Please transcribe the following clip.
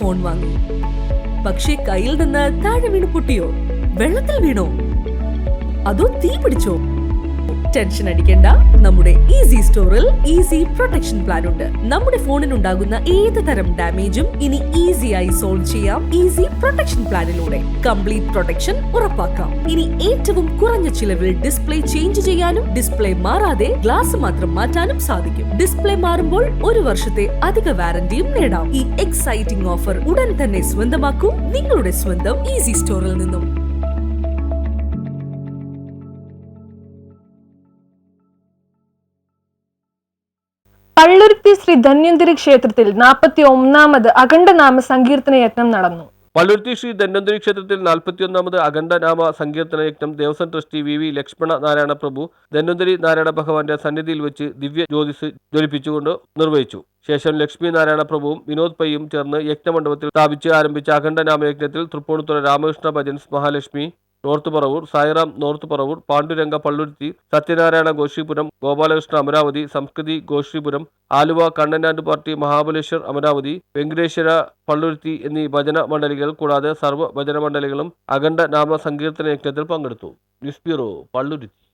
Phone വാങ്ങി. പക്ഷേ കയ്യിൽ നിന്ന് താഴെ വീണ് പൊട്ടിയോ? വെള്ളത്തിൽ വീണോ? അതോ തീ പിടിച്ചോ? ടെൻഷൻ അടിക്കേണ്ട, നമ്മുടെ ഈസി സ്റ്റോറിൽ ഈസി പ്രൊട്ടക്ഷൻ പ്ലാൻ ഉണ്ട്. നമ്മുടെ ഫോണിനുണ്ടാകുന്ന ഏത് തരം ഡാമേജും ഇനി ഈസിയായി സോൾവ് ചെയ്യാം ഈസി പ്രൊട്ടക്ഷൻ പ്ലാനിലൂടെ. കംപ്ലീറ്റ് പ്രൊട്ടക്ഷൻ ഉറപ്പാക്കാം. ഇനി ഏറ്റവും കുറഞ്ഞ ചിലവിൽ ഡിസ്പ്ലേ ചേഞ്ച് ചെയ്യാനും ഡിസ്പ്ലേ മാറാതെ ഗ്ലാസ് മാത്രം മാറ്റാനും സാധിക്കും. ഡിസ്പ്ലേ മാറുമ്പോൾ 1 വർഷത്തെ അധിക വാറന്റിയും നേടാം. ഈ എക്സൈറ്റിംഗ് ഓഫർ ഉടൻ തന്നെ സ്വന്തമാക്കൂ നിങ്ങളുടെ സ്വന്തം ഈസി സ്റ്റോറിൽ നിന്നും. പള്ളുരുത്തി ശ്രീ ധന്വന്തരി ക്ഷേത്രത്തിൽ 41ാമത് അഖണ്ഡനാമ സങ്കീർത്തന യജ്ഞം നടന്നു. പള്ളുരുത്തി ശ്രീ ധന്വന്തരി ക്ഷേത്രത്തിൽ 41ാമത് അഖണ്ഡനാമ സങ്കീർത്തന യജ്ഞം ദേവസ്വം ട്രസ്റ്റി വി ലക്ഷ്മണ നാരായണ പ്രഭു ധന്വന്തരി നാരായണ ഭഗവാന്റെ സന്നിധിയിൽ വെച്ച് ദിവ്യ ജ്യോതിസ് ജ്വലിപ്പിച്ചുകൊണ്ട് നിർവഹിച്ചു. ശേഷം ലക്ഷ്മി നാരായണ പ്രഭുവും വിനോദ് പയ്യും ചേർന്ന് യജ്ഞമണ്ഡപത്തിൽ സ്ഥാപിച്ച് ആരംഭിച്ച അഖണ്ഡനാമ യജ്ഞത്തിൽ തൃപ്പൂണിത്തുറ രാമകൃഷ്ണ ഭജൻസ് മഹാലക്ഷ്മി നോർത്ത് പറവൂർ, സായിറാം നോർത്ത് പറവൂർ, പാണ്ഡുരംഗ പള്ളുരുത്തി, സത്യനാരായണ ഗോശ്രീപുരം, ഗോപാലകൃഷ്ണ അമരാവതി, സംസ്കൃതി ഗോശ്രീപുരം, ആലുവ കണ്ണനാട് പാർട്ടി മഹാബലേശ്വർ അമരാവതി, വെങ്കടേശ്വര പള്ളുരുത്തി എന്നീ ഭജന മണ്ഡലികൾ കൂടാതെ സർവ്വ ഭജന മണ്ഡലികളും അഖണ്ഡ നാമ സങ്കീർത്തന യജ്ഞത്തിൽ പങ്കെടുത്തു. News bureau, Palluruthy.